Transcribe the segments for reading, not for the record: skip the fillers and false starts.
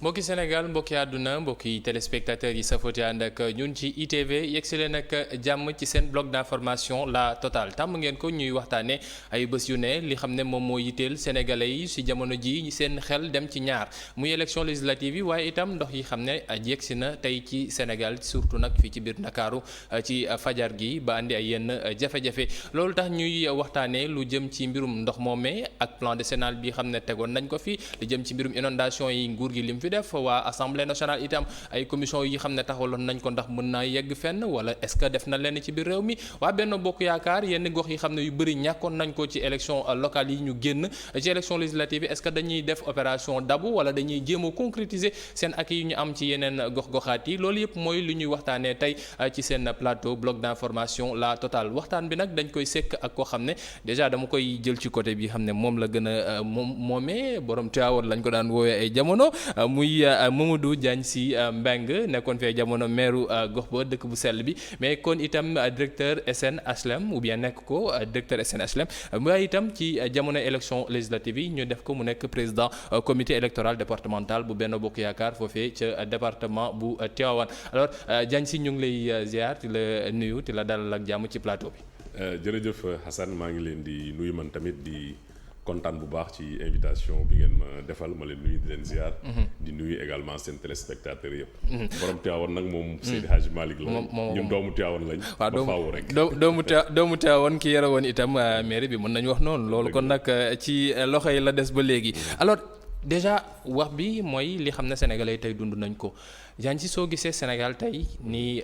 mbokki Sénégal mbokki àdduna mbokki téléspectateurs yi safooti ànd ak ñun ci ITV yegsi leen ak jàmm ci seen bloc d'information la totale tàmm ngeen ko ñuy waxtaane ay bés yu ne li xam ne moom moo yitteel sénégalais yi ci jamono ji seen xel dem ci ñaar muy élection législative yi waaye itam ndox yi xam ne yegsi na tey ci Sénégal surtout nag fii ci biir Ndakaaru ci fajar gi ba andi ay yenn jafe-jafe loolu tax ñuy waxtaane lu jëm ci mbirum ndox moomee ak plan décennal bi xam ne tegoon nañ ko fi lu jëm ci mbirum inondation yi nguur gi lim fi def waa assemblée nationale itam ay commission yi xam ne taxawaloon nañ ko ndax mën naa yegg fenn wala est-ce que def na lenn ci biir réew mi waa Benno Bokk Yaakaar yenn gox yi xam ne yu bëri ñàkkoon nañ ko ci élection locale yi ñu génn ci élection législative yi est-ce que dañuy def opération dabu wala dañuy jéem a concrétiser seen ak yi ñu am ci yeneen gox-goxaat yi loolu yëpp mooy lu ñuy waxtaanee tey ci seen plateau bloc d'information la totale waxtaan bi nag dañ koy sekk ak koo xam ne déjà dama koy jël ci côté bi xam ne moom la gën a moomee borom Tivaouane lañ ko daan woowee ay jamono muy Mamadou Diagne Sy Mbengue nekkoon fee jamono maire gox ba dëkk bu sell bi mais kon itam directeur SNHLM ou bien nekk ko directeur SNHLM waaye itam ci jamono élection législative yi ñu def ko mu nekk président comité électoral départemental bu Benno Bokk Yaakaar foofee ca département bu Tivaouane alors Diagne Sy ñu ngi lay ziar di la nuyu di la dalal ak jàmm ci plateau bi. jërëjëf Hassan maa ngi leen di nuyu man tamit di kontaan bu baax ci invitation bi ngeen ma defal ma leen nuyu di leen ziar. di nuyu également seen téléspectateurs yëpp. borom Tivaouane nag moom Seydi Hadji Malick la. ñun doomu Tivaouane lañ. ba faaw rek doomu Tivaouane ki yore woon itam mairie bi mën nañu wax noonu. loolu kon nag ci loxo yi la des ba léegi. alors déjà wax bi mooy li xam ne sénégalais tey dund nañ ko. Diagne Sy soo gisee Sénégal tey ni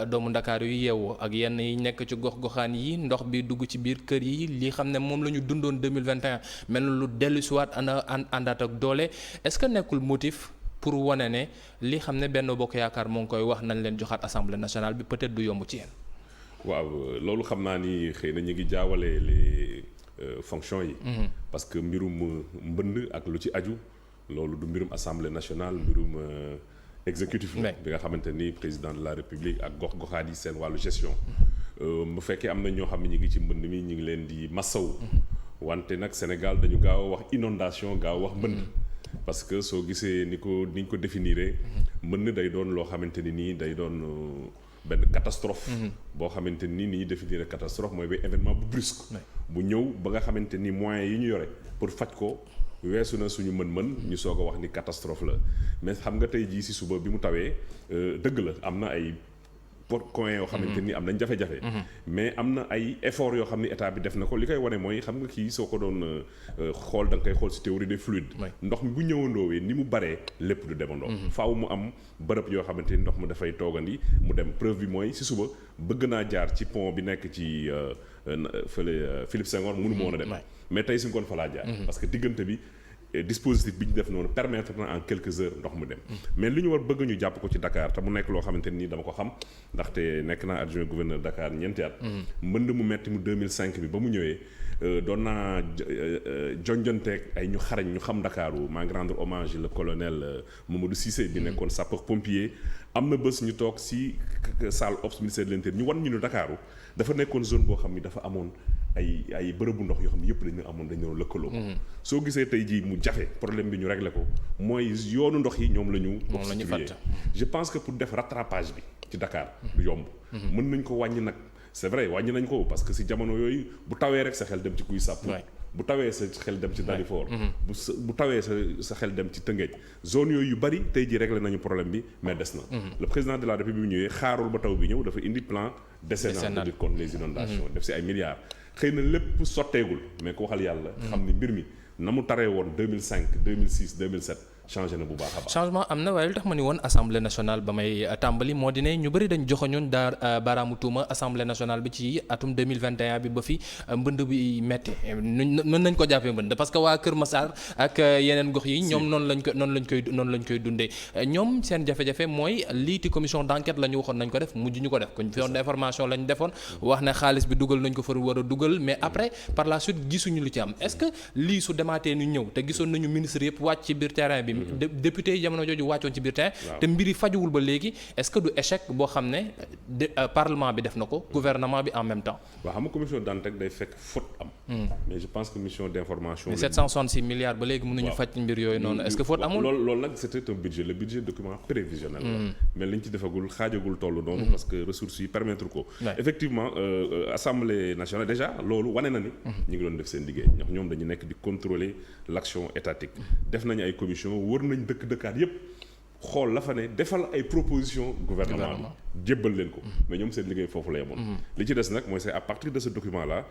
doomu Ndakaar yu yeewoo ak yenn yi nekk ci gox-goxaan yi ndox bi dugg ci biir kër yi li xam ne moom la ñu dundoon 2021 mel na lu dellu si waat àndaat ak doole est-ce que nekkul motif pour wane ne li xam ne Benno Bokk Yaakaar moo ngi koy wax nañ leen joxaat assemblée nationale bi peut-être du yomb ci yéen. waaw loolu xam naa ni xëy na ñu ngi jaawale les fonctions yi. parce que mbirum mbënd ak lu ci aju loolu du mbirum assemblée nationale mbirum. exécutif bi nga xamante ni président de la république ak gox-goxaat yi seen wàllu gestion bu fekkee am na ñoo xam ne ñu ngi ci mbënd mi ñu ngi leen di massaw wante nag Sénégal dañu gaaw a wax inondation gaaw a wax mbënd parce que soo gisee ni ñu ko définiree mbënd day doon loo xamante ni nii day doon benn catastrophe boo xamante ni ñuy définir catastrophe mooy ba événement bu brusque bu ñëw ba nga xamante ni moyens yi ñu yore pour faj ko weesu na suñu mën-mën ñu soog a wax ni catastrophe la mais xam nga tey jii ci suba bi mu tawee dëgg la am na ay coins yoo xamante ni am nañ jafe-jafe mais am na ay efforts yoo xam ni état bi def na ko li koy wane mooy xam nga kii soo ko doon xool da nga koy xool ci théorie des fluides ndox mi bu ñëwandoowee ni mu baree lépp du demandoo faaw mu am bërëb yoo xamante ni ndox mu dafay toogandi mu dem preuve bi mooy ci suba bëgg naa jaar ci pont bi nekk ci fële Philippe Senghor mënu ma woon a dem mais tey si ngoon fa laa jaar parce que diggante bi dispositif bi ñu def noonu permettre na en quelques heures ndox mu dem mais li ñu war bëgg ñu jàpp ko ci Dakar te mu nekk loo xamante nii dama ko xam ndaxte nekk naa adjoint gouverneur Dakar ñeenti at mbënd mu metti mu 2005 bi ba mu ñëwee doon naa jonjonteeg ay ñu xarañ ñu xam Ndakaaru maa ngi rendre hommage le colonel Mamadou Cissé bi nekkoon sapeur pompier am na bés ñu toog si salle ops ministère de l'intérieur ñu wan ñu ne Ndakaaru dafa nekkoon zone boo xam ni dafa amoon ay bërëbu ndox yoo xam ne yëpp dañu lëkkaloo soo gisee tey jii mu jafe problème bi ñu réglé ko mooy yoonu ndox yi ñoom la ñu obstrué je pense que pour def rattrapage bi ci Dakar du yomb mën nañ ko wàññi nag c'est vrai wàññi nañ ko parce que si jamono yooyu bu tawee rek sa xel dem ci kuy sàpp bu tawee sa xel dem ci Dalifort bu tawee sa xel dem ci Tëngéej zone yooyu yu bari tey jii réglé nañu problème bi mais des na le président de la République bi ñëwee xaarul ba taw bi ñëw dafa indi plan décennal de lutte contre les inondations def si ay milliards xëy na lépp sotteegul mais ko waxal yàlla xam ni mbir mi na mu taree woon 2005 2006 2007 changé na bu baax a baax. changement am na waaye lu tax ma ni woon assemblée nationale ba may tàmbali moo di ne ñu bëri dañ joxoñoon baaraamu tuuma assemblée nationale bi ci atum 2021 bi ba fi mbënd bi metti mën nañ ko jàppee mbënd parce que waa Kër Massar ak yeneen gox yi ñoom noonu lañ koy dundee ñoom seen jafe-jafe mooy liiti commission d'enquête la ñu waxoon nañ ko def mujj ñu ko def commission d'information lañ defoon wax ne xaalis bi dugal nañ ko fa war a dugal mais après par la suite gisuñu lu ci am est-ce que lii su demaatee ñu ñëw te gisoon nañu ministre yëpp wàcc ci biir terrain bi député yi jamono jooju wàccoon ci biir terrain te mbiri fajuwul ba léegi est-ce que du échec boo xam ne parlement bi def na ko gouvernement bi en même temps. waaw xam nga commission d'enquête day fekk faute am. mais je pense que mission d'information. 766 milliards ba léegi mënuñu faj mbir yooyu noonu est-ce que faute amul. loolu nag c'était un budget le budget document prévisionnel la. mais liñ ci defagul xaajagul tollu noonu. parce que ressources yi permettre ko. effectivement assemblée nationale déjà loolu wane na ni. ñu ngi doon def seen liggéey ndax ñoom dañu nekk di contrôler l'action étatique. def nañu ay commission wër nañ dëkk-dëkkaat yépp xool la fa ne defal ay propositions gouvernement bi jébbal leen ko mais ñoom seen liggéey foofu la yemoon li ci des nag mooy c'est à partir de ce document là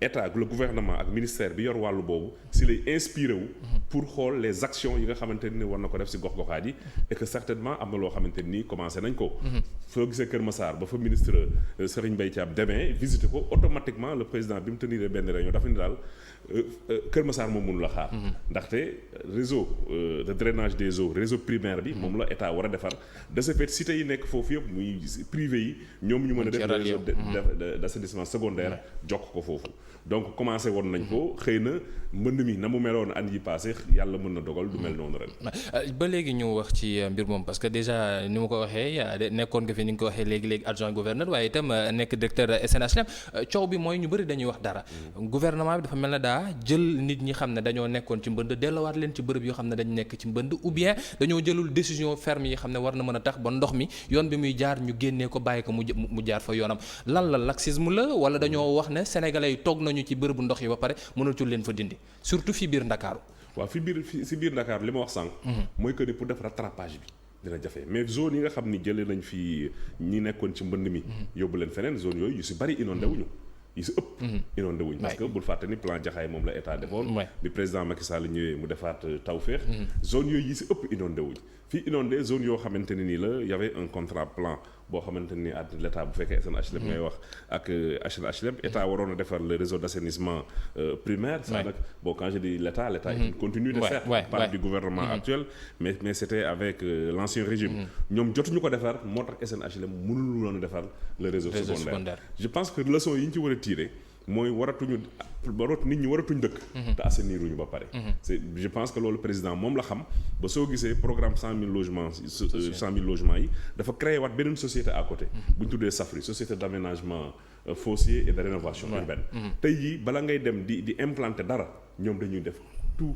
état le gouvernement ak ministère bi yor wàllu boobu si lay inspiré wu pour xool les actions yi nga xamante ni war na ko def si gox-goxaat yi et que certainement am na loo xamante ni commencé nañ ko soo gisee Kër Massar ba fa ministre Serigne Mbaye Thiam demee visité ko automatiquement le président bi mu tenir benn réunion dafa ni daal Kër Massar moom mënu la xaar ndaxte réseau de drainage des eaux réseau primaire bi moom la état war a defar de ce fait cité yi nekk foofu yëpp muy privé yi ñoom ñu mën a def réseau d'assainissement secondaire jokk ko foofu donc commencé woon nañ ko xëy na mbënd mi na mu meloon an yi passé yàlla mën na dogal du mel noonu ren ba léegi ñu wax ci mbir moom parce que déjà ni ma ko waxee nekkoon nga fi ni nga ko waxee léegi adjoint gouverneur waaye itam nekk directeur SNHLM coow bi mooy ñu bëri dañuy wax dara gouvernement bi dafa mel ne daa jël nit ñi xam ne dañoo nekkoon ci mbënd delluwaat leen ci bërëb yoo xam ne dañu nekk ci mbënd ou bien dañoo jëlul décision ferme yi xam ne war na mën a tax ba ndox mi yoon bi muy jaar ñu génnee ko bàyyi ko mu jaar fa yoonam lan la laxisme la wala dañoo wax ne sénégalais yi toog nañu ci bërëbu ndox yi ba pare mënatul leen fa dindi surtout fii biir Ndakaaru waaw fi biir Ndakaaru li ma wax sànq mooy que ni pour def rattrapage bi dina jafe mais zone yi nga xam ni jëlee nañ fi ñi nekkoon ci mbënd mi yóbbu leen feneen zone yooyu yu si bari inondé wuñu yi si ëpp inondé wuñ parce que bul fàtte ni plan Jaxaay moom la état defoon bi président Macky Sall ñëwee mu defaat Tawfekh zone yooyu yi si ëpp inondé wuñ fii inondé zone yoo xamante ne nii la y avait un contrat plan boo xamante ni at l'état bu fekkee SNHLM ngay wax ak HLM état waroon a defar le réseau d'assainissement primaire ça nag bon quand je dis l'état continue de faire part du gouvernement actuel mais c'était avec l'ancien régime ñoom jotuñu ko defar moo tax SNHLM mënul woon a defar le réseau secondaire je pense que leçon yi ñu ci war a tirer mooy nit ñi waratuñ dëkk te assainiruñu ba pare je pense que loolu président moom la xam ba soo gisee programme 100 000 logements yi dafa créé waat beneen société à côté bu ñu tuddee SAFRI société d'aménagement foncier et de rénovation urbaine tey jii bala ngay dem di implanter dara ñoom dañuy def tout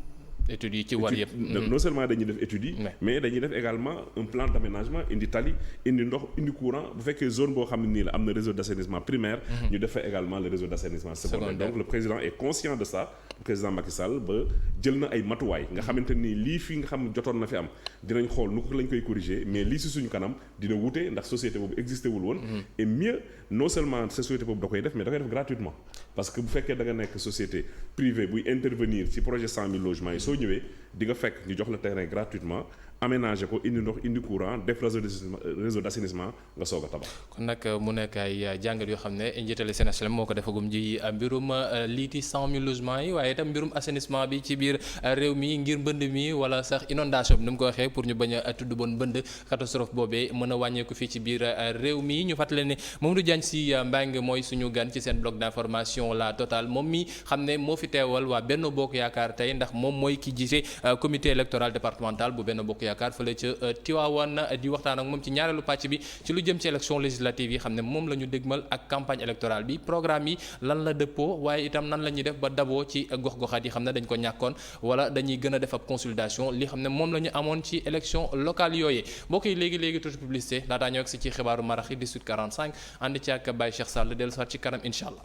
études yi ci war yëpp non seulement dañuy def études yi mais dañuy def également un plan d'aménagement indi tali indi ndox indi courant bu fekkee zone boo xam ne nii la am na réseau d'assainissement primaire ñu def fa également le réseau d'assainissement secondaire donc le président est conscient de ça le président Macky Sall ba jël na ay matuwaay nga xamante nii lii fi nga xam jotoon na fi am dinañ xool nu ko lañ koy corriger mais lii si suñu kanam dina wute ndax société boobu existé wul woon et mieux non seulement société boobu da koy def mais da koy def gratuitement parce que bu fekkee da nga nekk société privée buy intervenir ci projet 100 000 logements yi soo ñëwee di nga fekk ñu jox la terrain gratuitement aménager ko indi ndox indi courant def réseau d'assainissement nga soog a tabax. kon nag mu nekk ay jàngat yoo xam ne njiitali SNHLM moo ko defagum ji mbirum liiti 100 000 logements yi waaye itam mbirum assainissement bi ci biir réew mi ngir mbënd mi wala sax inondation bi ni mu ko waxee pour ñu bañ a tudd bon mbënd catastrophe boobee mën a wàññeeku fii ci biir réew mi ñu fàttali ne Mamadou Diagne Sy Mbengue mooy suñu gan ci seen bloc d'information la totale moom mi xam ne moo fi teewal waa Benno Bokk Yaakaar tey ndax moom mooy ki jiite comité électoral départemental bu Benno Bokk Yaakaar fële ca Tivaouane di waxtaan ak moom ci ñaareelu pàcc bi ci lu jëm ci élection législative yi xam ne moom la ñu dégmal ak campagne électorale bi programme yi lan la dëppoo waaye itam nan la ñuy def ba daboo ci gox-goxaat yi xam ne dañ ko ñàkkoon wala dañuy gën a def ab consultation li xam ne moom la ñu amoon ci élection locale yooyee mbokk yi léegi toute publicité laataa ñoo agsi ci xibaaru marax yi 18:45 ànd ci ak Baye Cheikh Sall dellu soit ci kanam incha allah.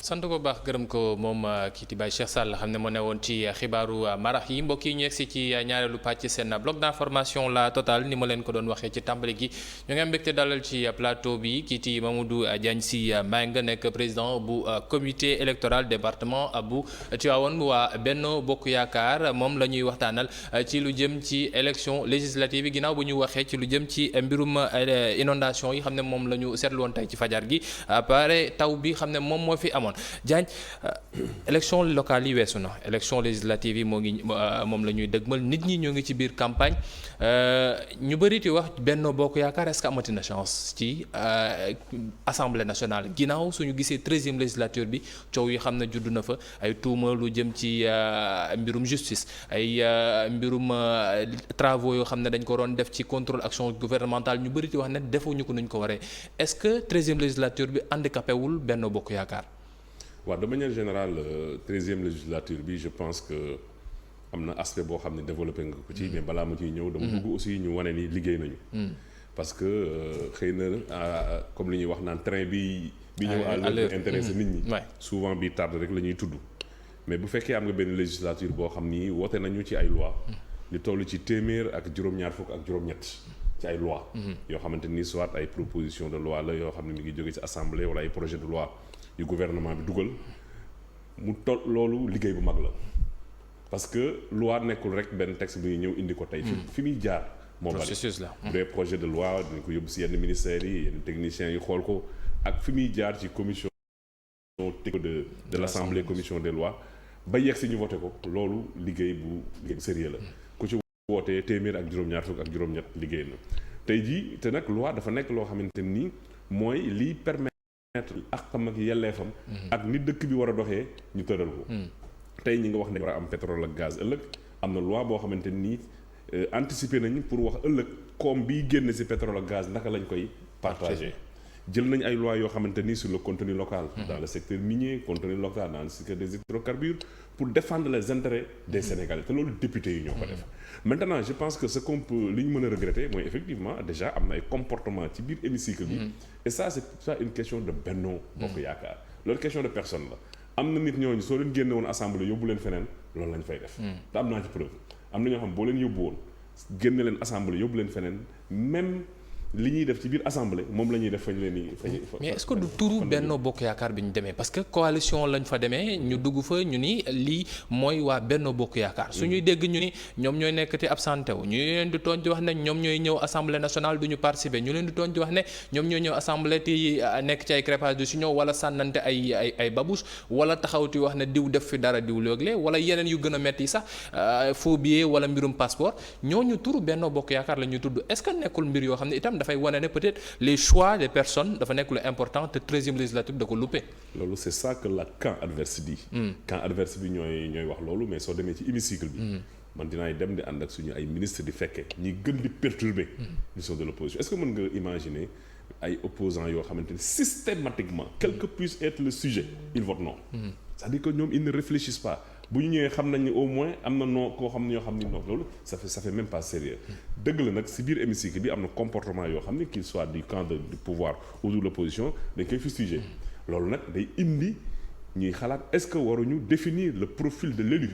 sant ko baax gërëm ko moom kii di Baye Cheikh Sall xam ne moo ne woon ci xibaaru marax yi mbokk yi ñu egsi ci ñaareelu pàcc seen bloc d'information la totale ni ma leen ko doon waxee ci tàmbali gi ñu ngi am mbégte dalal ci plateau bi kii di Mamadou Diagne Sy Mbengue nekk président bu comité électoral département bu Tivaouane waa Benno Bokk Yaakaar moom la ñuy waxtaanal ci lu jëm ci élection législative yi ginnaaw bu ñu waxee ci lu jëm ci mbirum inondation yi xam ne moom la ñu seetlu woon tey ci fajar gi pare taw bi xam ne moom moo fi amoon Diagne élection locale yi weesu na élection législative yi moom la ñuy dëgmal nit ñi ñoo ngi ci biir campagne ñu bëri di wax Benno Bokk Yaakaar est-ce que amati na chance ci assemblée nationale ginnaaw suñu gisee 13e législature bi coow yi xam ne judd na fa ay tuuma lu jëm ci mbirum justice ay mbirum travaux yoo xam ne dañ ko doon def ci contrôle action gouvernementale ñu bëri di wax ne defuñu ko nuñ ko waree est-ce que 13e législature bi handicapé wul Benno Bokk Yaakaar. waaw de manière générale 13e législature bi je pense que am na aspect boo xam ne développé nga ko ci mais balaa ma ciy ñëw dama bëgg aussi ñu wane ni liggéey nañu parce que xëy na comme li ñuy wax naan train bi ñëw à l'heure intéressé nit ñi souvent bi tardé rek la ñuy tudd mais bu fekkee am nga benn législature boo xam ni woote nañu ci ay loi li toll ci téeméer ak juróom-ñaar fukk ak juróom-ñett ci ay loi yoo xamante ni soit ay proposition de loi la yoo xam ne mi ngi jóge ci assemblée wala ay projet de loi yu gouvernement bi dugal mu toll loolu liggéey bu mag la parce que loi nekkul rek benn texte bu ñuy ñëw indi ko tey fi muy jaar moo bari processus la bu dee projet de loi dinañ ko yóbbu si yenn ministères yi yenn techniciens yi xool ko ak fi muy jaar ci commission technique de l'assemblée commission des lois ba yegg si ñu voté ko loolu liggéey bu sérieux la ku ci wootee téeméer ak juróom-ñaar fukk ak juróom-ñett liggéey na tey jii te nag loi dafa nekk loo xamante ni mooy liy permettre ak xam ak yelleefam ak ni dëkk bi war a doxee ñu tëral ko tey ñi nga wax ne war a am pétrole ak gaz ëllëg am na loi boo xamante nii anticiper nañ pour wax ëllëg koom biy génn ci pétrole ak gaz naka lañ koy partager jël nañ ay lois yoo xamante ni sur le contenu local dans le secteur minier contenu local dans le secteur des hydrocarbures pour défendre les intérêts des Sénégalais te loolu député yi ñoo ko def maintenant je pense que ce qu'on peut li ñu mën a regretter mooy effectivement déjà am na ay comportement ci biir hémicycle bi et ça c'est ça une question de Benno Bokk Yaakaar loolu question de personne la am na nit ñooñu soo leen génne woon assemblée yóbbu leen feneen loolu lañ fay def te am naa ci preuve am na ñoo xam boo leen yóbbu woon génne leen assemblée yóbbu leen feneen même li ñuy def ci biir assemblée moom la ñuy def fañ leen ni mais est-ce que du turu Benno Bokk Yaakaar bi ñu demee parce que coalition lañ fa demee ñu dugg fa ñu ni lii mooy waa Benno Bokk Yaakaar suñuy dégg ñu ni ñoom ñooy nekk te absenté wu ñu leen di tooñ di wax ne ñoom ñooy ñëw assemblée nationale du ñu participer ñu leen di tooñ di wax ne ñoom ñooy ñëw assemblée ti nekk ci ay crépage de chignon wala sànnante ay babouche wala taxawti wax ne diw def fi dara diw léeg-léeg wala yeneen yu gën a metti sax faux billet wala mbirum passeport ñooñu turu Benno Bokk Yaakaar la ñuy tudd est-ce que nekkul mbir yoo xam ne itam dafay wane ne peut-être les choix des personnes dafa nekk lu important te 13e législature da ko loupé. loolu c'est ça que la camp adverse dit. camp adverse bi ñooy wax loolu mais soo demee ci hémicycle bi. man dinaay dem di ànd ak suñu ay ministre di fekkee ñi gën di perturber mission de l'opposition est-ce que mën nga imaginer ay opposants yoo xamante ni systématiquement quel que puisse être le sujet ils votent non. c'est-à-dire que ñoom ils ne réfléchissent pas. bu ñu ñëwee xam nañ ni au moins am na noo koo xam ne yoo xam ni non loolu ça fait même pas sérieux dëgg la nag si biir hémicycle bi am na comportement yoo xam ne qu'il soit du camp du pouvoir ou de l'opposition dañ koy fustiger loolu nag day indi ñuy xalaat est-ce que waruñu définir le profil de l'élu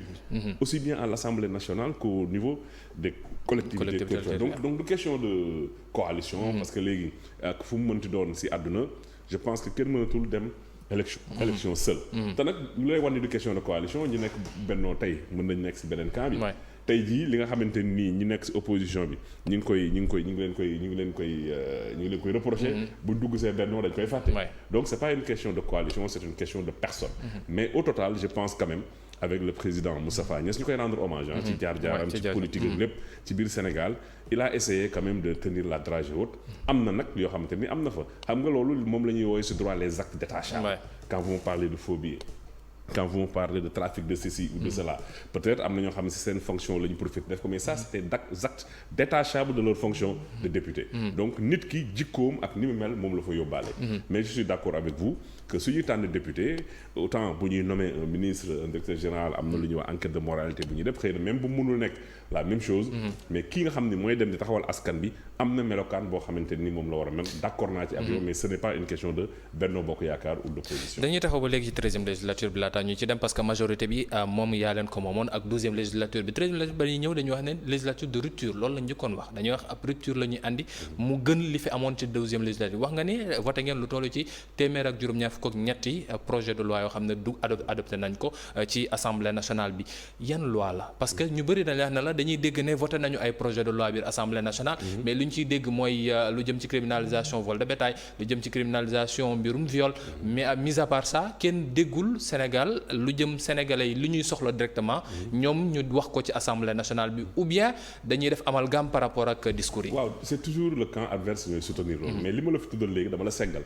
aussi bien à l'Assemblée nationale qu'au niveau des collectivités territoriales donc du question de coalition parce que léegi ak fu mu mënti doon si àdduna je pense que kenn mënatul dem élection seule te nag lu lay wan ni du question de coalition ñu nekk bennoo tey mën nañ nekk si beneen camp bi tey jii li nga xamante nii ñi nekk si opposition bi ñu ngi leen koy reprocher bu dugg see bennoo dañ koy fàtte donc c'est pas une question de coalition c'est une question de personne mais au total je pense quand même avec le président Moustapha Niasse ñu koy rendre hommage ci jaar-jaaram ci politique ak lépp ci biir Sénégal il a essayé quand même de tenir la dragée haute am na nag yoo xamante ni am na fa xam nga loolu moom la ñuy woowee ci droit les actes détachables quand vous me parlez de faux billets quand vous me parlez de trafic de ceci ou de cela peut-être am na ñoo xam ne ci seen fonction la ñu profité def ko mais ça c'était des actes détachables de leur fonction de député donc nit ki jikkoom ak ni mu mel moom la fa yóbbaale mais je suis d'accord avec vous que su ñuy tànn député autant bu ñuy nommer un ministre un directeur général am na lu ñuy wax enquête de moralité bu ñuy def xëy na même bu mënul nekk la même chose mais kii nga xam ne mooy dem di taxawal askan bi am na melokaan boo xamante ni moom la war a mel d'accord naa ci ak yow mais ce n'est pas une question de Benno Bokk Yaakaar ou d'opposition. dañuy taxaw ba léegi ci 13e législature bi laataa ñu ci dem parce que majorité bi moom yaa leen ko moomoon ak 12e législature bi 13e législature ba ñuy ñëw dañuy wax ne législature de rupture loolu la njëkkoon wax dañuy wax ab rupture la ñuy andi mu gën li fi amoon ci 12e législature wax nga ni voté ngeen lu toll ci téeméer ak juróom-ñaar fukk ak ñetti projet de loi yoo xam ne adopté nañ ko ci assemblée nationale bi yan loi la parce que ñu bëri dañ wax ne la dañuy dégg ne voté nañu ay projet de loi biir assemblée nationale mais lu ñu ciy dégg mooy lu jëm ci criminalisation vol de bétail lu jëm ci criminalisation mbirum viol mais mis à part ça kenn déggul Sénégal lu jëm sénégalais yi lu ñuy soxla directement ñoom ñu wax ko ci assemblée nationale bi ou bien dañuy def amalgame par rapport ak discours yi. waaw c'est toujours le camp adverse ñooy soutenir loolu mais li ma la fi tuddal léegi dama la seggal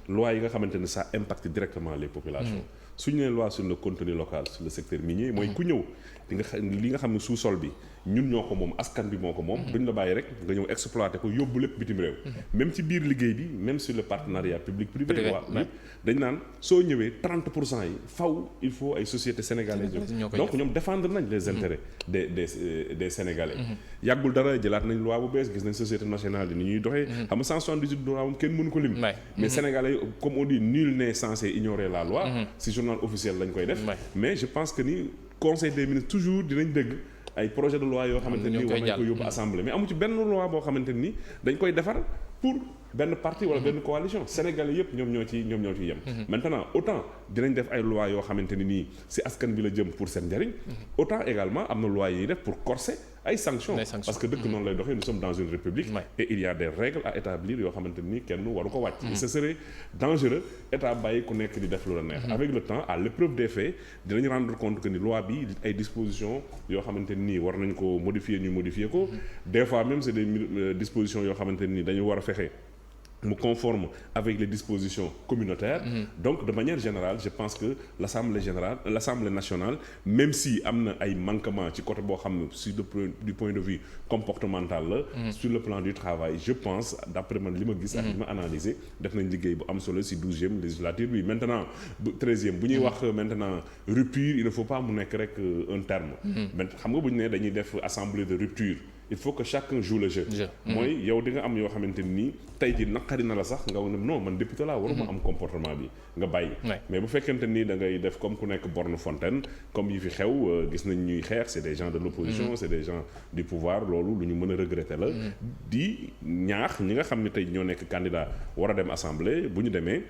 loi yi nga xamante ne ça impacte directement les populations suñu nee loi sur le contenu local sur le secteur minier mooy ku ñëw li nga xam ne sous-sol bi ñun ñoo ko moom askan bi moo ko moom duñ la bàyyi rek nga ñëw exploiter ko yóbbu lépp bitim réew même ci biir liggéey bi même sur le partenariat public privé waaw dañ naan soo ñëwee 30% yi faw il faut ay sociétés sénégalaises donc ñoom défendre nañ les intérêts des sénégalais yàggul dara jëlaat nañ loi bu bees gis nañ société nationale yi ni ñuy doxee xam nga 178 loi moom kenn mënu ko lim mais sénégalais comme on dit nul n'est censé ignorer la loi si journal officiel lañ koy def mais je pense que ni conseil des ministres toujours dinañ dégg ay projet de loi yoo xamante ni war nañ ko yóbbu assemblée mais amu ci benn loi boo xamante ni dañ koy defar pour benn parti wala benn coalition sénégalais yëpp ñoom ñoo ci yem maintenant autant dinañ def ay loi yoo xamante ni nii si askan bi la jëm pour seen njariñ autant également am na loi yi def pour corser ay sanctions parce que dëkk noonu lay doxee nous sommes dans une république et il y a des règles à établir yoo xamante ni kenn waru ko wàcc ce serait dangereux état bàyyi ku nekk di def lu la neex avec le temps à l'épreuve des faits dinañ rendre compte que ni loi bi ay dispositions yoo xamante ni war nañ ko modifier ko des fois même c'est des dispositions yoo xamante ni dañu war a fexe mu conforme avec les dispositions communautaires donc de manière générale je pense que l'Assemblée nationale même si am na ay manquements ci côté boo xam ne du point de vue comportemental la sur le plan du travail je pense d'après man li ma gis ak li ma analyser def nañ liggéey bu am solo ci 12e législature bi maintenant 13e bu ñuy wax maintenant rupture il ne faut pas mu nekk rek un terme xam nga bu ñu ne dañuy def assemblée de rupture il faut que chacun joue le jeu mooy yow di nga am yoo xamante ni tey ji naqari na la sax nga ne non man député laa waruma am comportement bi nga bàyyi mais bu fekkente ni da ngay def comme ku nekk borne fontaine comme yi fi xew gis nañ ñuy xeex c'est des gens de l'opposition c'est des gens du pouvoir loolu lu ñu mën a regretter la di ñaax ñi nga xam ne tey ñoo nekk candidat war a dem assemblée bu ñu demee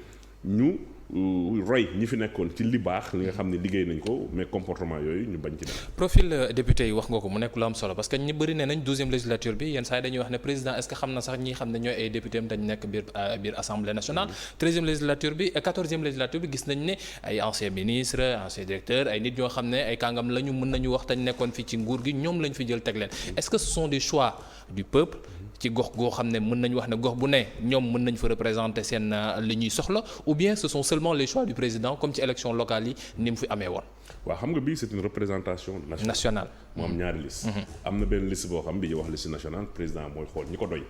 ñu roy ñi fi nekkoon ci li baax li nga xam ne liggéey nañ ko mais comportement yooyu ñu bañ ci dem. profil député yi wax nga ko mu nekk lu am solo parce que ñi bëri ne nañ 12e législature bi yenn saa yi dañuy wax ne président est-ce que xam na sax ñi xam ne ñooy ay député am dañ nekk biir assemblée nationale 13e législature bi 14e législature bi gis nañ ne ay anciens ministres anciens directeurs ay nit ñoo xam ne ay kàngam la ñu mën nañu wax tañ nekkoon fii ci nguur gi ñoom lañ fi jël teg leen est-ce que ce sont des choix du peuple ci gox goo xam ne mën nañu wax ne gox bu ne ñoom mën nañ fa représenter seen li ñuy soxla ou bien ce sont seulement les choix du président comme ci élection locale yi ni mu fi amee woon. waaw xam nga bii c'est une représentation nationale. moo am ñaari liste. am na benn liste boo xam bi ñuy wax liste nationale président mooy xool ñi ko doy.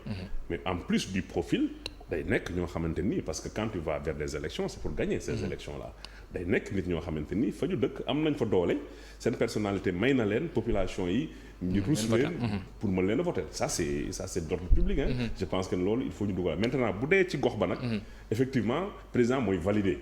mais en plus du profil day nekk ñoo xamante ni parce que quand tu vas vers des élections c'est pour gagner ces élections là day nekk nit ñoo xamante ni fa ñu dëkk am nañ fa doole seen personnalité may na leen population yi. ñu ruus leen pour mën leen a voter ça c'est d'ordre public je pense que loolu il faut ñu dugal maintenant bu dee ci gox ba nag effectivement président mooy valider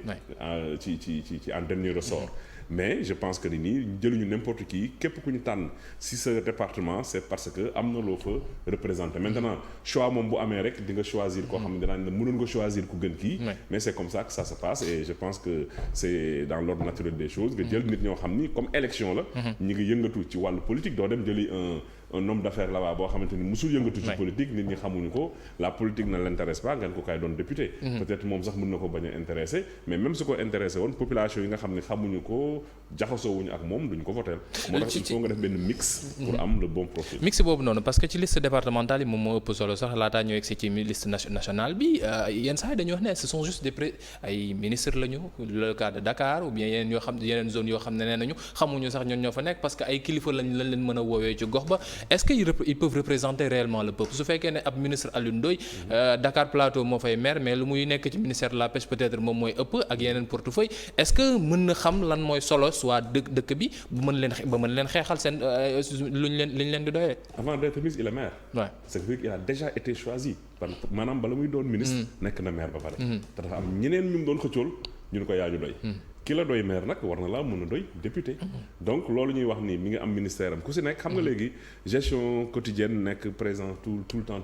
ci en dernier ressort mais je pense que ni nii jëluñu n'importe qui képp ku ñu tànn si ce département c'est parce que am na loo fa représenter maintenant choix moom bu amee rek di nga choisir koo xam ne danaa ne mënoon nga choisir ku gën kii mais c'est comme ça que ça se passe et je pense que c'est dans l'ordre naturel des choses nga jël nit ñoo xam ni comme élection la ñi ngi yëngatu ci wàllu politique doo dem jëli un homme d'affaires là-bas boo xamante ni musul yëngatu ci politique nit ñi xamuñu ko la politique ne l'intéresse pas ngeen ko kaay doon député peut-être moom sax mën na ko bañ a intéressé mais même su ko intéressé woon population yi nga xam ne xamuñu ko jaxasoowuñu ak moom duñ ko voter moo tax il faut nga def benn mix pour am le bon profil mix boobu noonu parce que ci liste départementale yi moom moo ëpp solo sax laataa ñoo egsi ci liste nationale bi yenn saa yi dañuy wax ne ce sont juste ay ministres lañu le cas de Dakar ou bien yeneen yoo xam yeneen zone yoo xam ne nee nañu xamuñu sax ñoon ñoo fa nekk parce que ay kilifa lañ leen mën a woowee ci gox ba est-ce que ils peuvent représenter réellement le peuple su fekkee ne ab ministre Alioune Ndoye Dakar Plateau moo fay maire mais lu muy nekk ci ministère de la pêche peut-être moom mooy ëpp ak yeneen portefeuille est-ce que mën na xam lan mooy solo soit dëkk bi bu mën leen xeexal seen luñ leen di doyee. avant d'être ministre il est maire. waaw c'est-à-dire qu'il a déjà été choisi maanaam bala muy doon ministre. nekk na maire ba pare. te dafa am ñeneen ñu doon xëccool ñu ne ko yaa ñu doy. ki la doy maire nag war na laa mën a doy député. donc loolu ñuy wax ni mi ngi am ministère am ku si nekk xam nga léegi gestion quotidienne nekk présent tout le temps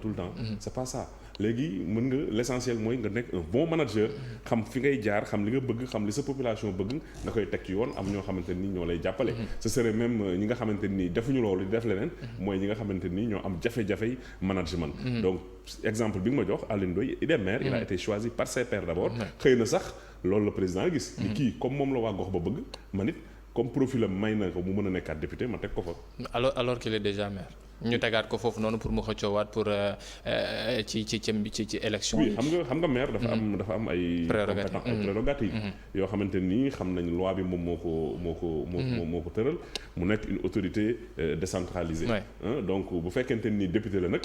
c'est pas ça. léegi mën nga l'essentiel mooy nga nekk un bon manager xam fi ngay jaar xam li nga bëgg xam li sa population bëgg nga koy teg ci yoon am ñoo xamante ni ñoo lay jàppale. ce serait même ñi nga xamante ni defuñu loolu di def leneen mooy ñi nga xamante ni ñoo am jafe-jafey management. donc exemple bi nga ma jox Alioune Ndoye il est maire il a été choisi par ses pairs d'abord. xëy na sax loolu la président gis. ni kii comme moom la waa gox ba bëgg man it comme profil am may na ko mu mën a nekkaat député ma teg ko fa. alors qu'il est déjà maire. ñu tegaat ko foofu noonu pour mu xëccoowaat pour ci élection yi. oui xam nga maire dafa am ay prérogatives yoo xamante nii xam nañ loi bi moom moo ko tëral mu nekk une autorité décentralisée. donc bu fekkente ni député la nag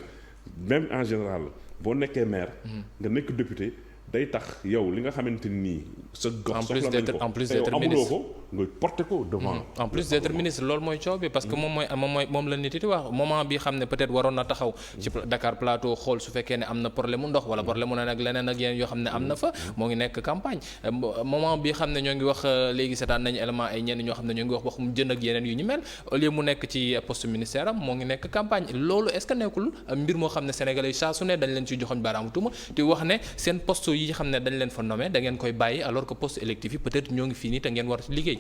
même en général boo nekkee maire nga nekk député day tax yow li nga xamante nii sa gox soxla nañ ko en plus d'être ministre ko nga porter ko devant. en plus d'être ministre loolu mooy coow bi parce que moom la nit yi wax moment bi xam ne peut-être waroon na taxaw ci Dakar Plateau xool su fekkee ne am na problème mu ndox wala problème mu ne nag leneen ak yeneen yoo xam ne am na fa moo ngi nekk campagne moment bi xam ne ñoo ngi wax léegi seetaan nañu élément ay ñenn ñoo xam ne ñoo ngi wax waxum jënd ak yeneen yu ñu mel au lieu mu nekk ci poste ministère am moo ngi nekk campagne loolu est-ce que nekkul mbir moo xam ne sénégalais yi saa su ne dañ leen ci joxoñ baaraamu tuuma te wax ne seen poste yi xam ne dañ leen fa nommé da ngeen koy bàyyi alors que poste électif yi peut-être ñoo ngi fii nii te ngeen war ci liggéey.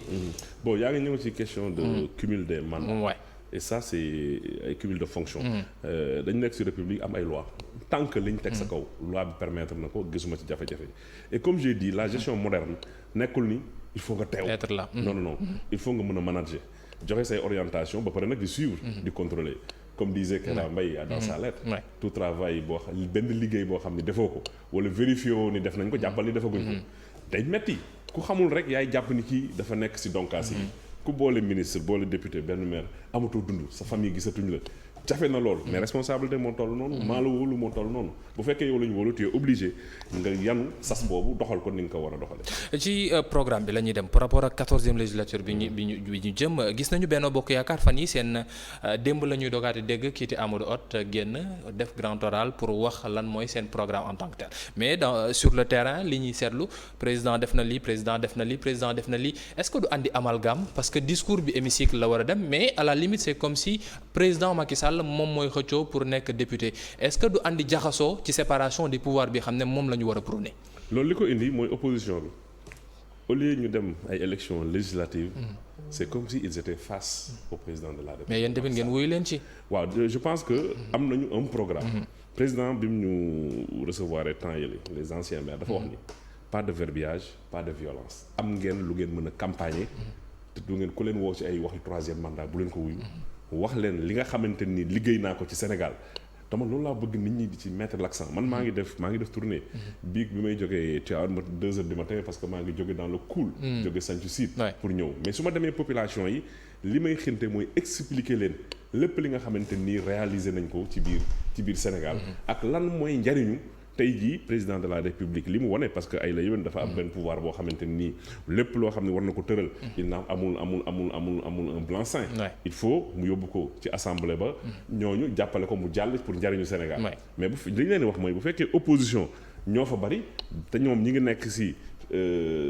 bon yaa ngi ñëw ci question de cumul des mandats. Ouais. et ça c'est ay cumul de fonction. dañu nekk ci république am ay loi tant que liñ teg sa kaw loi bi permettre na ko gisuma ci jafe-jafe et comme j'ai dit la gestion moderne nekkul ni il faut nga teew. être là. non il faut nga mën a manager joxe say orientation ba pare nag di suivre. di contrôler. comme disait Kéba Mbaye dans sa lettre. tout travail boo xam benn liggéey boo xam ni defoo ko wala vérifié woo ni def nañ ko jàppal ni defaguñ ko. day metti ku xamul rek yaay jàpp ni kii dafa nekk ci donkaas yi. ku boole ministre boole député benn maire amatoo dund sa famille gisatuñ la jafe na lool. mais responsabilité moo toll noonu. maa la wóolu moo toll noonu bu fekkee yow la ñu wóolu tu es obligé nga yanu sas boobu doxal ko ni nga ko war a doxalee. ci programme bi la ñuy dem par rapport ak 14e législature bi ñu jëm gis nañu Benno Bokk Yaakaar fan yi seen démb la ñuy dogaati dégg kii di Amadou Hott génn def grand oral pour wax lan mooy seen programme en tant que tel mais sur le terrain li ñuy seetlu président def na lii président def na lii président def na lii est-ce que du andi amalgame parce que discours bi hémicycle la war a dem mais à la limite c'est comme si président Macky Sall moom mooy xëccoo pour nekk député est-ce que du andi jaxasoo ci séparation des pouvoirs bi xam ne moom la ñu war a prôner. loolu li ko indi mooy opposition bi au lieu ñu dem ay élections législatives. c'est comme si ils étaient face au président de la République. mais yéen tamit ngeen wuyu leen ci. waaw je pense que am nañu un programme. président bi mu ñu recevoir temps yële les anciens maires dafa wax ni pas de verbiage pas de violence. am ngeen lu ngeen mën a campagner. te du ngeen ku leen woo ci ay waxi troisième mandat bu leen ko wuyu. wax leen li nga xamante ni liggéey naa ko ci Sénégal dama loolu laa bëgg nit ñi di ci mettre l'accent man maa ngi def tournée biig bi may jógee Tivaouane 2 heures du matin parce que maa ngi jóge dans le cool jóge Santhie Sud pour ñëw mais su ma demee population yi li may xinte mooy expliquer leen lépp li nga xamante ni réaliser nañ ko ci biir Sénégal ak lan mooy njariñu tey jii président de la République li mu wone parce que ay la yéwén dafa am benn pouvoir boo xamante nii lépp loo xam ne war na ko tëral il n'a amul un blanc-seing il faut mu yóbbu ko ci assemblée ba ñooñu jàppale ko mu jàll pour njariñu Sénégal mais bu li ñu leen wax mooy bu fekkee opposition ñoo fa bari te ñoom ñi ngi nekk ci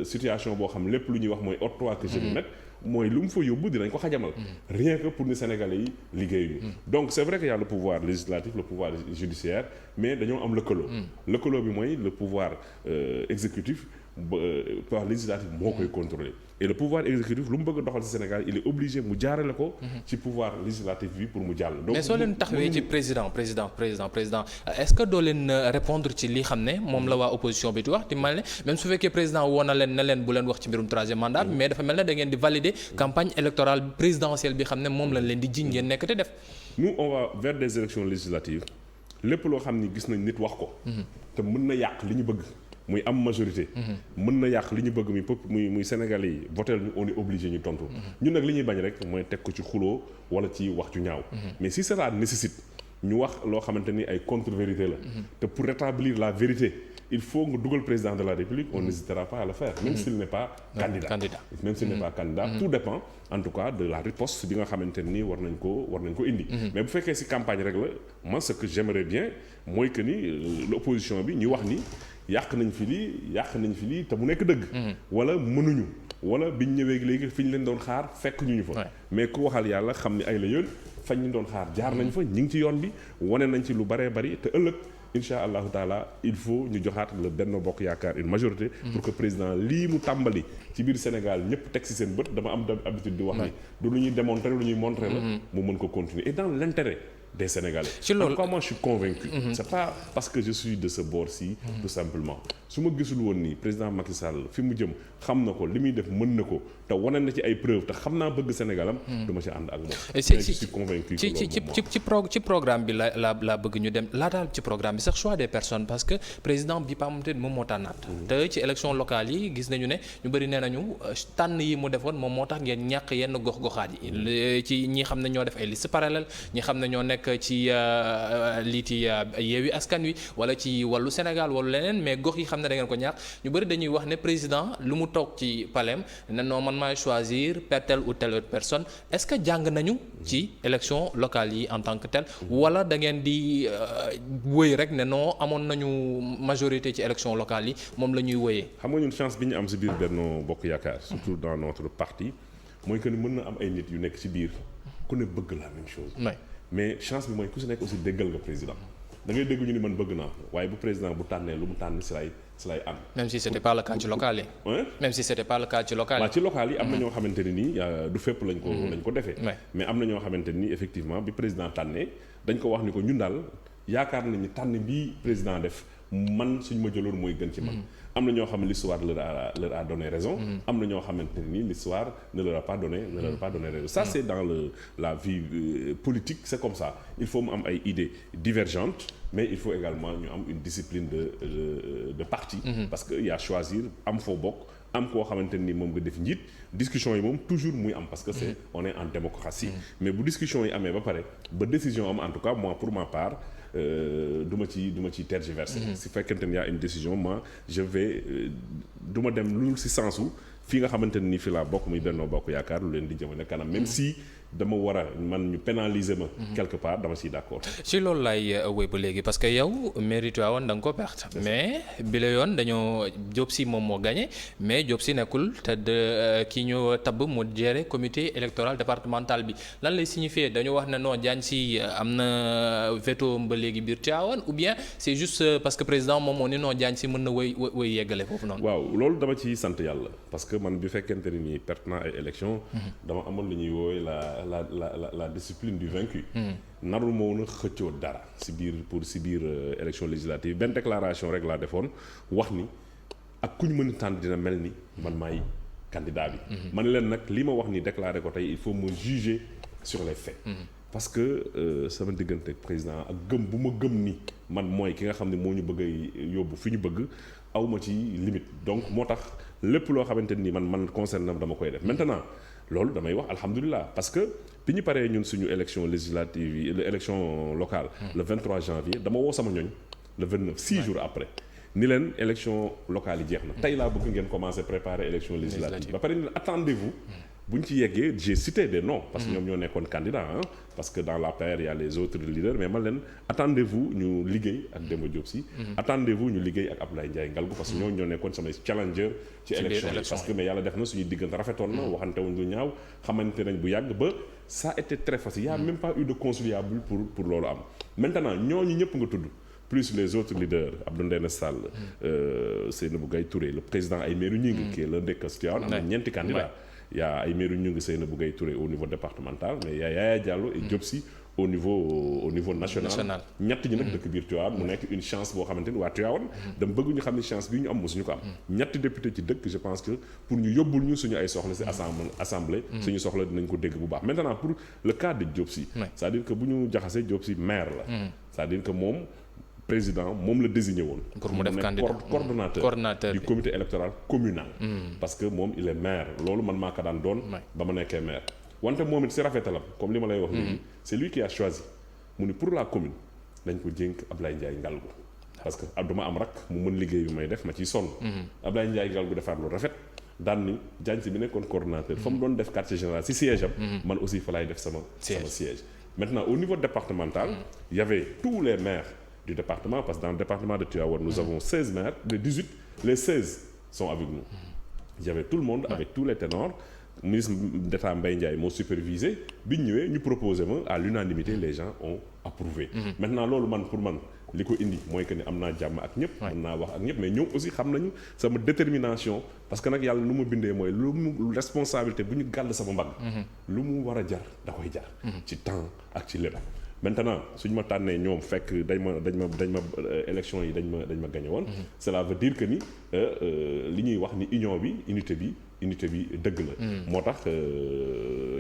situation boo xam lépp lu ñuy wax mooy ôte-toi que je lui mette mooy lu mu fa yóbbu dinañ ko xajamal rien que pour ni Sénégalais yi liggéeyuñu donc c'est vrai qu'il y a le pouvoir législatif le pouvoir judiciaire mais dañoo am lëkkaloo bi mooy le pouvoir exécutif pouvoir législatif moo koy contrôler et le pouvoir exécutif lu mu bëgg a doxal ci Sénégal il est obligé mu jaarale ko ci pouvoir législatif bi pour mu jàll donc mais soo leen taxawee ci président est-ce que doo leen répondre ci li xam ne moom la waa opposition bi di wax di mel ne même su fekkee président woo na leen ne leen bu leen wax ci mbirum troisième mandat mais dafa mel ne da ngeen di valider campagne électorale présidentielle bi xam ne moom lañ leen di jiñ ngeen nekk te def nous on va vers des élections législatives lépp loo xam ni gis nañ nit wax ko te mën na yàq li ñu bëgg muy am majorité mën na yàq li ñu bëgg muy Sénégalais yi votel ñu on est obligé ñu tontu ñun nag li ñuy bañ rek mooy teg ko ci xuloo wala ci wax ju ñaaw mais si cela nécessite ñu wax loo xamante ni ay contre-vérité la te pour rétablir la vérité il faut nga dugal président de la République on n'hésitera pas à le faire même s'il n'est pas candidat même s'il n'est pas candidat tout dépend en tout cas de la riposte bi nga xamante ni war nañ ko indi mais bu fekkee ci campagne rek la moi ce que j'aimerais bien mooy que ni l'opposition bi ñu wax ni yàq nañ fi lii te mu nekk dëgg wala mënuñu wala biñ ñëwee léegi fi ñu leen doon xaar fekk ñu fa. mais ku waxal yàlla xam ni ay la yéen fañ ñu doon xaar jaar nañ fa ñu ngi ci yoon bi wane nañ ci lu baree bari te ëllëg incha allahu taala il faut ñu joxaat le Benno Bokk Yaakaar une majorité. pour que président lii mu tàmbali ci biir Sénégal ñëpp teg ci seen bët dama am habitude di wax ni du lu ñuy démontrer lu ñuy montrer la. mu mën ko continuer et dans l'intérêt des Sénégalais. ci loolu moi je suis convaincu. c'est pas parce que je suis de ce bord-ci. tout simplement su ma gisul woon nii président Macky Sall fi mu jëm xam na ko li muy def mën na ko te wane na ci ay preuves te xam naa bëgg Sénégalam. du ma ci ànd ak moom. mais je suis convaincu que loolu ci programme bi la bëgg ñu dem laataal ci programme bi sax choix des personnes parce que président bi pa moom moo tànnaat. te ci élection locale yi gis nañu ne ñu bëri nee nañu tànn yi mu defoon moom moo tax ngeen ñàkk yenn gox-goxaat yi. ci ñi xam ne ñoo def ay liste parallèle ñi xam ne ñoo nekk ci liiti Yewwi Askan Wi wala ci wàllu Sénégal wala leneen mais gox yi xam ne da ngeen ko ñàkk ñu bëri dañuy wax ne président lu mu toog ci palem ne non man maay choisir telle ou telle autre personne est-ce que jàng nañu ci élection locale yi en tant que tel wala da ngeen di wëy rek ne non amoon nañu majorité ci élection locale yi moom la ñuy wëyee. xam nga ñun chance bi ñu am si biir Benno Bokk Yaakaar surtout dans notre parti mooy que ni mën na am ay nit yu nekk ci biir ku ne bëgg la même chose. mais chance bi mooy ku si nekk aussi déggal nga président da ngay dégg ñu ni man bëgg naa waaye bu président bu tànnee lu mu tànn si lay ànd. même si c'était pas le cas ci local yi. même si c'était pas le cas ci local yi. waaw ci local yi am na ñoo xamante ne nii du fépp lañ ko defee. mais am na ñoo xamante ne nii effectivement bi président tànnee dañ ko wax ni ko ñun daal yaakaar nañ ni tànn bii président def man suñ ma jëloon mooy gën ci man. am na ñoo xam ne l'histoire leur a donné raison. am na ñoo xamante ne ni l'histoire ne leur a pas donné raison. ça c'est dans la vie politique c'est comme ça il faut mu am ay idées divergentes mais il faut également ñu am une discipline de parti. parce que y a choisir am foo bokk am koo xamante ni moom nga def njiit discussion yi moom toujours muy am parce que c'est on est en démocratie. mais bu discussion yi amee ba pare ba décision am en tout cas moi pour ma part. du ma ci tergiverser. si fekkente ni y a une décision moi je vais du ma dem lu si sensu fii nga xamante ni fi laa bokk muy Benno Bokk Yaakaar lu leen di jëmale kanam même si dama war a man ñu pénaliser ma. quelque part dama siy d'accord. ci loolu laay wéy ba léegi parce que yow mérite woon da nga ko perte. mais bi la yoon dañoo Diop Sy moom moo gagné mais Diop Sy nekkul te ki ñu tabb mu gérer comité électoral départemental bi lan lay signifier dañu wax ne non Diagne Sy am na veto ba léegi biir Tivaouane ou bien c'est juste parce que président moom moo ni non Diagne Sy mën na wéy yeggale foofu noonu. waaw loolu dama ci sant yàlla parce que man bi fekkente ni nii perte naa ay élection dama amoon lu ñuy woowee la discipline du vaincu. narul ma woon a xëccoo dara si biir élection législative benn déclaration rek laa defoon wax ni ak ku ñu mën a tànn dina mel ni man maay candidat bi. man leen nag li ma wax ni déclaré ko tey il faut me juger sur les faits. parce que sama diggante président ak gëm bu ma gëm ni man mooy ki nga xam ne moo ñu bëgg a yóbbu fi ñu bëgg aw ma ci limite donc moo tax lépp loo xamante ni man concerne na dama koy def maintenant. loolu damay wax alhamdulilah parce que bi ñu paree ñun suñu élection législative yi élection locale. le 23 janvier dama woo sama ñooñ le 29 6 jours après ni leen élection locale yi jeex na. tey laa bëgg ngeen commencer préparer élection législative ba pare ni leen attendez-vous bu ñu ci yeggee j'ai cité des noms. parce que ñoom ñoo nekkoon candidat parce que dans l'APR il y a les autres leaders mais man leen attendez-vous ñu liggéey ak Demba Diop Sy. attendez-vous ñu liggéey ak Abdoulaye Ndiaye Ngalgou parce que ñoo nekkoon samay challenger ci élection yi parce que mais yàlla def na suñuy diggante rafetoon na waxante wuñ lu ñaaw xamante nañ bu yàgg ba ça a été très facile il y a même pas eu de conciliable pour loolu am maintenant ñooñu ñëpp nga tudd plus les autres leaders Abdou Ndéné Sall Seynabou Gaye Touré le président Aymérou Gningue qui est l'un des candidats am na ñeenti candidats il y a Aymérou Gningue Seynabou Gaye Touré au niveau départemental mais il y a Yaya Diallo et Diop Sy au niveau national ñett ñi nag dëkk biir Tivaouane mu nekk une chance boo xamante ni waa Tivaouane dama bëgg ñu xam ne chance bii ñu am mosuñu ko am ñetti député ci dëkk je pense que pour ñu yóbbul ñu suñu ay soxla ci assemblée suñu soxla dinañ ko dégg bu baax maintenant pour le cas de Diop Sy c'est-à-dire que bu ñu jaxasee Diop Sy maire la c'est-à-dire que moom président moom la désigné woon pour mu def candidat coordonnateur du comité électoral communal parce que moom il est maire loolu man maa ko daan doon ba ma nekkee maire wante moom it si rafetalam comme li ma lay wax léegi c'est lui qui a choisi mu ni pour la commune dañ ko jénk Ablaye Ndiaye Ngalgou parce que duma am rak mu mën liggéey bi may def ma ciy sonn Ablaye Ndiaye Ngalgou defaat lu rafet daan ni Diagne Sy bi nekkoon coordonnateur fa mu doon def quartier général si siège am man aussi fa laay def sama siège maintenant au niveau départemental il y avait tous les maires du département parce que dans le département de Tivaouane nous avons 16 maires les 18 les 16 sont avec nous il y avait tout le monde avec tous les ténors. Ministre d'État Mbaye Ndiaye moo supervisé bi ñu ñëwee ñu proposé ma à l'unanimité les gens ont approuvé. Maintenant loolu pour man li ko indi mooy que ni am naa jàmm ak ñëpp. mën naa wax ak ñëpp mais ñoom aussi xam nañu sama détermination parce que nag yàlla lu ma bindee mooy lu mu responsabilité bu ñu gàll sama mbagg. lu mu war a jar da koy jar. ci temps ak ci lépp. Maintenant suñu ma tànnee ñoom fekk dañ ma élection yi dañ ma gagné woon. Cela veut dire que ni li ñuy wax ni union bi unité bi dëgg la. moo tax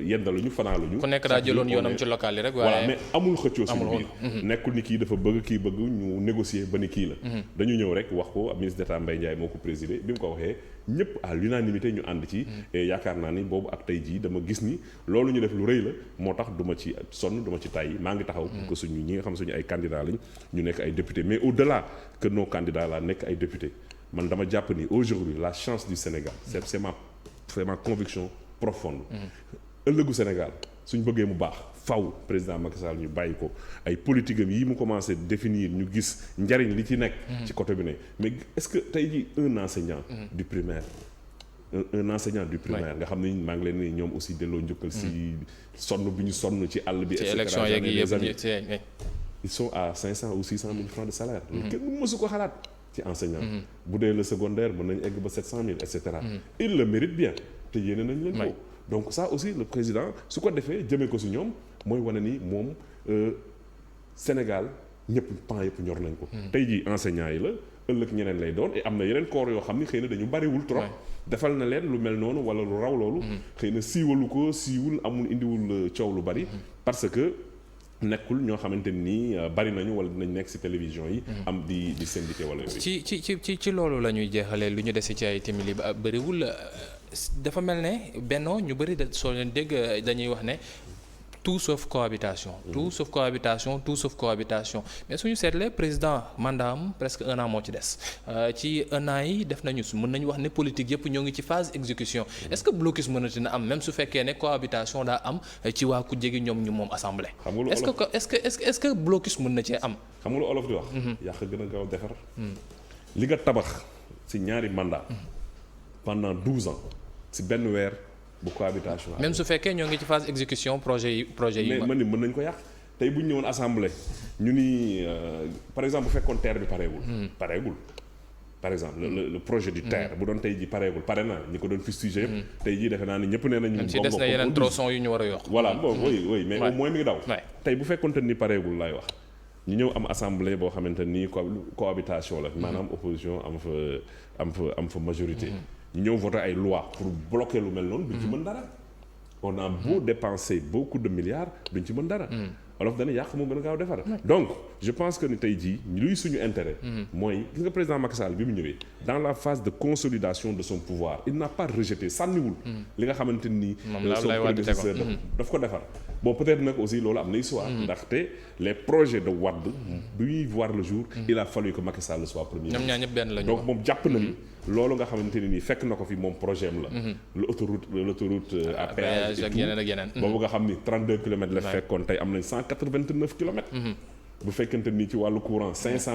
yendaluñu fanaaluñu. ku nekk daa jëloon yoonam ci local yi rek. waaye voilà mais amul xëccoo suñu biir. nekkul ni kii dafa bëgg kii bëgg ñu négocier ba ni kii la. dañu ñëw rek wax ko ministre d'État Mbaye Ndiaye moo ko présidé bi mu ko waxee ñëpp à l'unanimité ñu ànd ci. et yaakaar naa ni boobu ak tey jii dama gis ni loolu ñu def lu rëy la moo tax du ma ci sonn du ma ci tàyyi maa ngi taxaw pour que suñu ñi nga xam suñu ay candidats lañ ñu nekk ay députés mais au-delà que nos candidats la nekk ay députés man dama jàpp ni aujourd'hui la chance du Sénégal c'est ma conviction profonde. ëllëgu Sénégal suñ bëggee mu baax faw président Macky Sall ñu bàyyi ko ay politique am yi mu commencé définir ñu gis njariñ li ci nekk. ci côté bi ne mais est-ce que tey jii un enseignant. du primaire un enseignant du primaire nga xam ne maa ngi leen ni ñoom aussi delloo njukkal si sonn bi ñu sonn ci àll bi. et cetera élection yeeg yëpp ils sont à 500 ou 600 000 francs de salaire. kenn mësu ko xalaat ci enseignant. bu dee le secondaire mën nañu egg ba 700 000 et cetera. il le mérite bien te yéene nañ leen ko. donc ça aussi le président su ko defee jëmee ko si ñoom mooy wane ni moom Sénégal ñëpp pan yëpp ñor nañ ko. tey jii enseignants yi la ëllëg ñeneen lay doon et am na yeneen corps yoo xam ni xëy na dañu bariwul trop. defal na leen lu mel noonu wala lu raw loolu. xëy na siiwul amul indiwul coow lu bari. parce que nekkul ñoo xamante ni bari nañu wala dinañ nekk ci télévision yi. am di syndiqué wala yooyu. ci loolu la ñuy jeexalee lu ñu dese ci ay timili ba bariwul. dafa mel ne Benno ñu bëri soo leen dégg dañuy wax ne tout sauf cohabitation. tout sauf cohabitation mais suñu seetlee président mandat am presque 1 an moo ci des ci 1 an yi def nañu mën nañu wax ne politique yëpp ñoo ngi ci phase exécution est-ce que blocus mënati na am même su fekkee ne cohabitation daa am ci waa ku jege ñoom ñu moom assemblée. est-ce que blocus mën na cee am. xam nga lu olof di wax. yàq gën a gaaw defar. li nga tabax ci ñaari mandat pendant 12 ans. ci benn weer bu cohabitation. même su fekkee ñoo ngi ci phase exécution projet yi. mais man ni mën nañ ko yàq tey bu ñu ñëwoon assemblée ñu ni par exemple bu fekkoon terre bi pareegul par exemple le projet du terre bu doon tey ji pareegul pare na ñi ko doon fustiger yëpp. tey jii defe naa ni ñëpp nee nañu. même si des na yeneen tronçons yu ñu war a yokk. voilà bon oui mais au moins mi ngi daw. tey bu fekkoonte ni pareegul laay wax ñu ñëw am assemblée boo xamante ni cohabitation la. maanaam opposition am fa majorité. ñu ñëw voter ay loi pour bloquer lu mel noonu duñ ci mën dara. on a beau dépenser beaucoup de milliards duñ ci mën dara. olof dana yàq moo gën a gaaw defar. donc je pense que ni tey jii luy suñu intérêt. mooy gis nga président Macky Sall bi mu ñëwee dans la phase de consolidation de son pouvoir il n'a pas rejeté sànniwul. li nga xamante ni. son prédécesseur daf ko defar. bon peut-être nag aussi loolu am na histoire. ndaxte les projets de Wade. bi ñuy voir le jour. il a fallu que Macky Sall soit premier. ñoom ñaar ñëpp benn la ñu donc moom jàpp na ni. loolu nga xamante ne nii fekk na ko fi moom projet am la. l'autoroute à péage ak yeneen. boobu nga xam ni 32 kilomètres la fekkoon tey am nañ 189 kilomètres. bu fekkente ni ci wàllu courant 500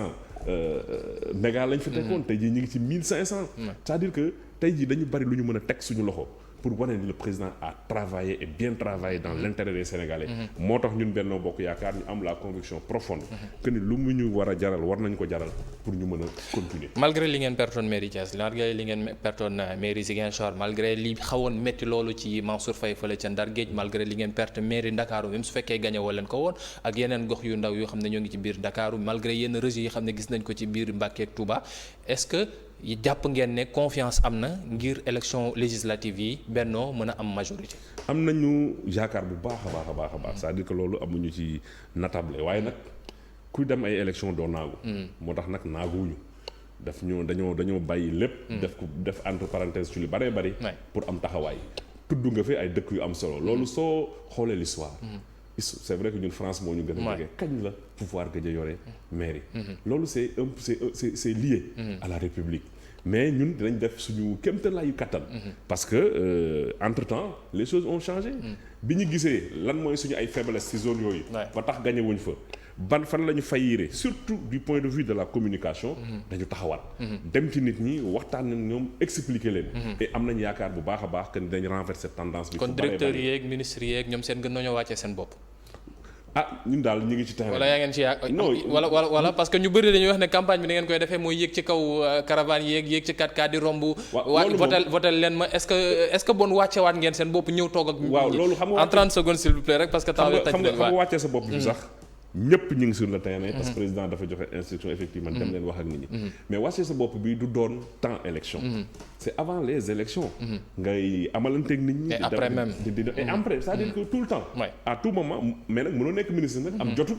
méga lañ fi tekkoon tey jii ñu ngi ci 1500. c'est-à-dire que tey jii dañu bari lu ñu mën a teg suñu loxo. pour wane ni le président a travaillé et bien travaillé dans l'intérêt des Sénégalais. moo tax ñun Benno Bokk Yaakaar ñu am la conviction profonde. que ni lu mu ñu war a jaral war nañu ko jaral pour ñu mën a continuer. malgré li ngeen pertoon mairie Thiès malgré li ngeen pertoon mairie Ziguinchor malgré li xawoon métti loolu ci Mansour Faye fële ca Ndar Géej malgré li ngeen perte mairie Ndakaaru même su fekkee gagné woo leen ko woon ak yeneen gox yu ndaw yoo xam ne ñoo ngi ci biir Ndakaaru malgré yenn régions yi xam ne gis nañ ko ci biir Mbacké ak Touba est-ce que jàpp ngeen ne confiance am na ngir élection législative yi Benno mën a am majorité. am nañu yaakaar bu baax a baax c'est-à-dire que loolu amuñu ci natable waaye nag kuy dem ay élection doo naagu. moo tax nag naaguwuñu dañoo bàyyi lépp. def entre parenthèses ci lu bëree bëri. pour am taxawaay. tudd nga fi ay dëkk yu am solo loolu soo xoolee l'histoire c'est vrai que ñun France moo ñu gën a jege kañ la pouvoir gëj a yore mairie. loolu c'est lié à la République. mais ñun dinañ def suñu kéemtalaayu kattan. parce que entre-temps les choses ont changé. bi ñu gisee lan mooy suñu ay faiblesse ci zone yooyu. ba tax gagné wuñ fa. fan la ñu faillir surtout du point de vue de la communication. dañu taxawaat. dem ci nit ñi waxtaan ak ñoom expliquer leen. et am nañ yaakaar bu baax a baax que dañ renverser tendance bi. kon directeurs yeeg ministres yeeg ñoom seen gën nañoo wàccee seen bopp. ñun daal ñu ngi ci terrain. wala yaa ngeen ci wala parce que ñu bëri dañuy wax ne campagne bi da ngeen koy defee mooy yéeg ci kaw caravane yéeg ci 4x4 di romb. votel leen ma est-ce que bon wàccewaat ngeen seen bopp ñëw toog ak. waaw loolu xam nga en 30 secondes s'il vous plaît rek parce que temps bi xam nga wàccee sa bopp bi sax. ñëpp ñu ngi sur le terrain. parce que président dafa joxe instruction effectivement dem leen wax ak nit ñi. mais wàccee sa bopp bi du doon temps élection. c'est avant les élections. ngay amalanteeg nit ñi. et après même et après c'est-à-dire que tout le temps. à tout moment mais nag mënoo nekk ministre nag. am jotu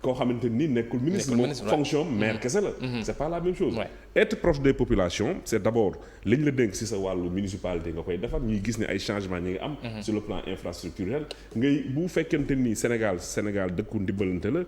koo xamante ni nekkul ministre moom fonction maire kese la. c'est pas la même chose. être proche des populations c'est d'abord li ñu la dénk ci sa wàllu municipalité nga koy defar ñuy gis ne ay changements ñi ngi am. sur le plan infrastructurel ngay bu fekkente ni Sénégal dëkku ndimbalante la.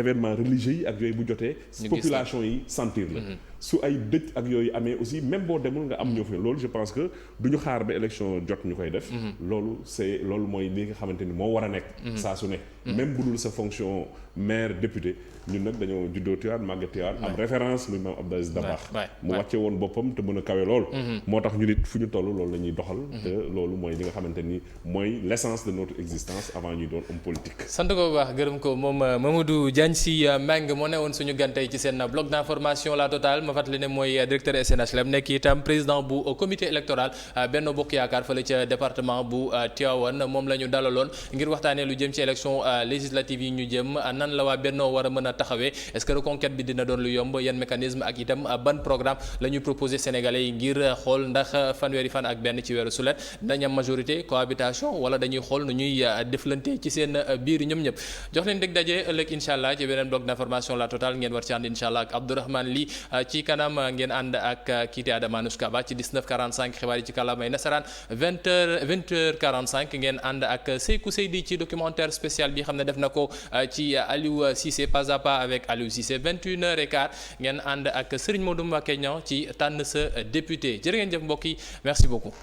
événements religieux yi ak yooyu bu jotee. population yi sentir la. su ay dëj ak yooyu amee aussi même boo demul nga am ñoo fi loolu je pense que du ñu xaar ba élection jot ñu koy def. loolu mooy li nga xamante ni moo war a nekk. saa su ne. même bu dul sa fonction maire député ñun nag dañoo juddoo Tivaouane màgg Tivaouane am référence muy maam Abdou Aziz Dabakh mu wàcce woon boppam te mën a kawe lool. moo tax ñu nit fu ñu toll loolu la ñuy doxal. te loolu mooy li nga xamante ni mooy l'essence de notre existence avant ñuy doon homme politique. sant ko bu baax gërëm ko moom Mamadou Diagne Sy Mbengue moo ne woon suñu gantey ci seen bloc d'information La Totale ma fàttali ne mooy directeur SNHLM nekk itam président bu comité électoral Benno Bokk Yaakaar fële ca département bu Tivaouane moom la ñu dalaloon ngir waxtaanee lu jëm ci élection législative yi ñu jëm nan la waa Benno war a mën a taxawee est-ce que reconquête bi dina doon lu yomb yan mécanisme ak itam ban programme la ñuy proposer sénégalais yi ngir xool ndax fanweeri fan ak benn ci weeru sulet dañ am majorité cohabitation wala dañuy xool nu ñuy deflante ci seen biir ñoom ñëpp jox leen dégg daje ëllëg incha allah ci beneen bloc d'information La Totale ngeen war ci ànd incha allah ak Abdourahmane Ly ci kanam ngeen ànd ak kiite Adama Anouska Ba ci 19h45 xibaar yi ci kàllaamay nasaraan 20h45 ngeen ànd ak Seykou Seydi ci documentaire spécial bi xam ne def na ko ci Aliou Cissé pas à pas avec Aliou Cissé 21h15 ngeen ànd ak Serigne Modou Mbacké Niang ci tànn sa député jërë ngeen jëf mbokk yi merci beaucoup.